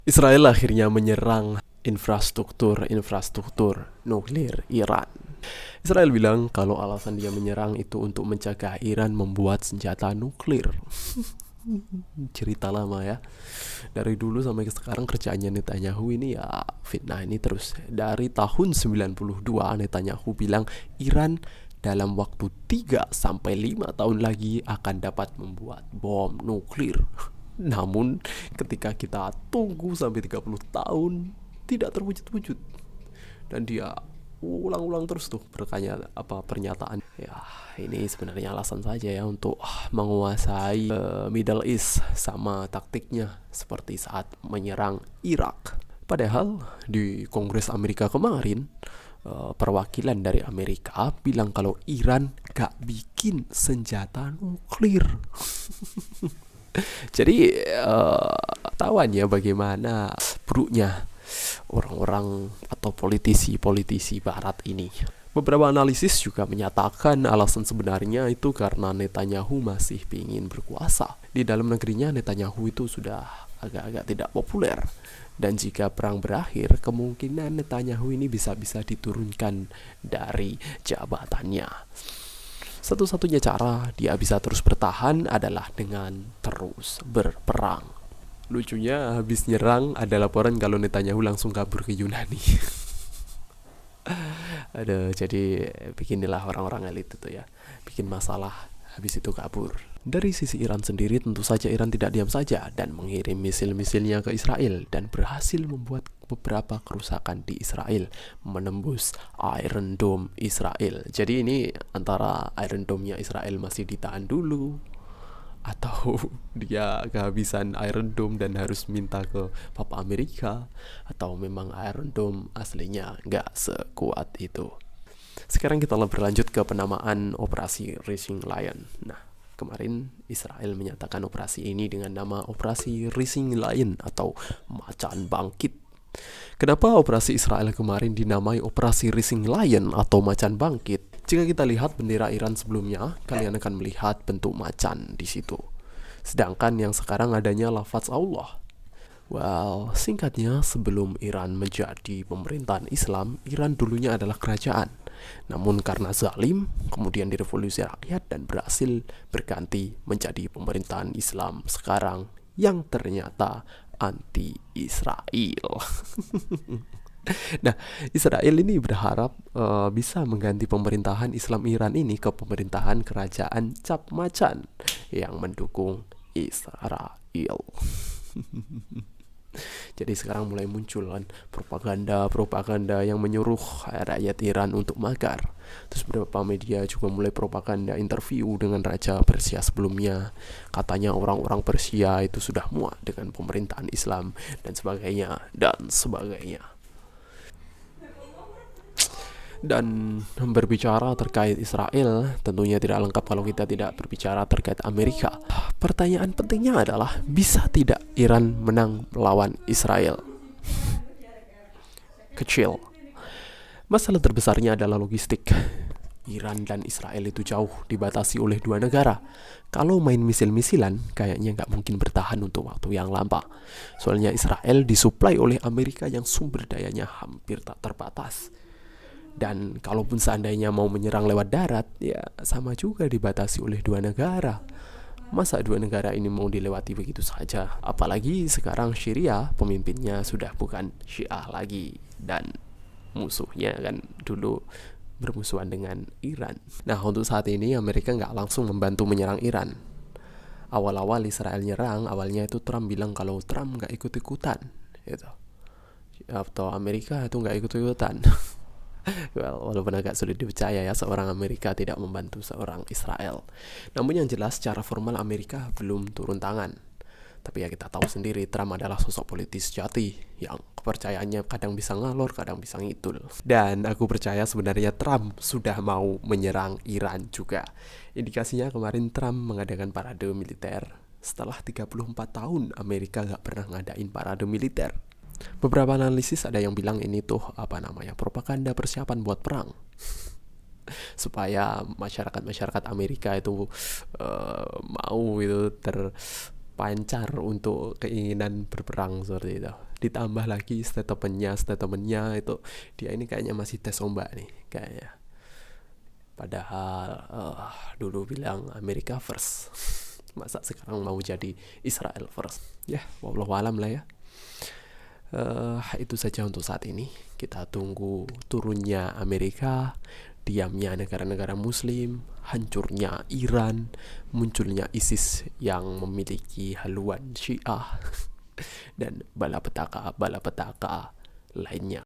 Israel akhirnya menyerang infrastruktur nuklir Iran. Israel bilang kalau alasan dia menyerang itu untuk mencegah Iran membuat senjata nuklir. Cerita lama ya. Dari dulu sampai sekarang kerjaannya Netanyahu ini ya fitnah ini terus. Dari tahun 92 Netanyahu bilang Iran dalam waktu 3 sampai 5 tahun lagi akan dapat membuat bom nuklir. Namun ketika kita tunggu sampai 30 tahun tidak terwujud-wujud. Dan dia ulang-ulang terus tuh pernyataan. Ya, ini sebenarnya alasan saja ya untuk menguasai Middle East sama taktiknya seperti saat menyerang Irak. Padahal di Kongres Amerika kemarin perwakilan dari Amerika bilang kalau Iran gak bikin senjata nuklir. Jadi tahuan ya bagaimana buruknya orang-orang atau politisi-politisi barat ini. Beberapa analisis juga menyatakan alasan sebenarnya itu karena Netanyahu masih ingin berkuasa. Di dalam negerinya Netanyahu itu sudah agak-agak tidak populer. Dan jika perang berakhir, kemungkinan Netanyahu ini bisa-bisa diturunkan dari jabatannya. Satu-satunya cara dia bisa terus bertahan adalah dengan terus berperang. Lucunya habis nyerang ada laporan kalau Netanyahu langsung kabur ke Yunani. Aduh, jadi beginilah orang-orang elit itu ya. Bikin masalah, habis itu kabur. Dari sisi Iran sendiri tentu saja Iran tidak diam saja dan mengirim misil-misilnya ke Israel dan berhasil membuat beberapa kerusakan di Israel, menembus Iron Dome Israel. Jadi ini antara Iron Dome-nya Israel masih ditahan dulu atau dia kehabisan Iron Dome dan harus minta ke Papa Amerika, atau memang Iron Dome aslinya nggak sekuat itu. Sekarang kita berlanjut ke penamaan Operasi Rising Lion. Nah, kemarin Israel menyatakan operasi ini dengan nama Operasi Rising Lion atau Macan Bangkit. Kenapa operasi Israel kemarin dinamai Operasi Rising Lion atau Macan Bangkit? Jika kita lihat bendera Iran sebelumnya, kalian akan melihat bentuk macan di situ. Sedangkan yang sekarang adanya lafaz Allah. Well, singkatnya sebelum Iran menjadi pemerintahan Islam, Iran dulunya adalah kerajaan. Namun karena zalim, kemudian direvolusi rakyat dan berhasil berganti menjadi pemerintahan Islam sekarang yang ternyata anti-Israel. Nah, Israel ini berharap bisa mengganti pemerintahan Islam Iran ini ke pemerintahan kerajaan cap macan yang mendukung Israel. Jadi sekarang mulai muncul kan propaganda yang menyuruh rakyat Iran untuk makar. Terus beberapa media juga mulai propaganda interview dengan Raja Persia sebelumnya. Katanya orang-orang Persia itu sudah muak dengan pemerintahan Islam dan sebagainya dan sebagainya. Dan berbicara terkait Israel, tentunya tidak lengkap kalau kita tidak berbicara terkait Amerika. Pertanyaan pentingnya adalah, bisa tidak Iran menang melawan Israel? Kecil. Masalah terbesarnya adalah logistik. Iran dan Israel itu jauh dibatasi oleh dua negara. Kalau main misil-misilan, kayaknya nggak mungkin bertahan untuk waktu yang lama. Soalnya Israel disuplai oleh Amerika yang sumber dayanya hampir tak terbatas. Dan kalaupun seandainya mau menyerang lewat darat, ya sama juga dibatasi oleh dua negara. Masa dua negara ini mau dilewati begitu saja? Apalagi sekarang Syria pemimpinnya sudah bukan Syiah lagi, dan musuhnya kan dulu bermusuhan dengan Iran. Nah, untuk saat ini Amerika nggak langsung membantu menyerang Iran. Awal-awal Israel nyerang, awalnya itu Trump bilang kalau Trump nggak ikut-ikutan, gitu. Atau Amerika itu nggak ikut-ikutan. Well, walaupun agak sulit dipercaya ya seorang Amerika tidak membantu seorang Israel. Namun yang jelas secara formal Amerika belum turun tangan. Tapi ya kita tahu sendiri Trump adalah sosok politis sejati yang kepercayaannya kadang bisa ngalor, kadang bisa ngidul. Dan aku percaya sebenarnya Trump sudah mau menyerang Iran juga. Indikasinya kemarin Trump mengadakan parade militer. Setelah 34 tahun Amerika gak pernah ngadain parade militer. Beberapa analisis ada yang bilang ini tuh propaganda persiapan buat perang, supaya masyarakat Amerika itu mau itu terpancar untuk keinginan berperang seperti itu. Ditambah lagi statementnya itu, dia ini kayaknya masih tes ombak nih kayaknya. Padahal dulu bilang Amerika first, masa sekarang mau jadi Israel first? Ya, wallahu alam lah ya. Itu saja untuk saat ini. Kita tunggu turunnya Amerika, diamnya negara-negara Muslim, hancurnya Iran, munculnya ISIS yang memiliki haluan Syiah, dan balapetaka lainnya.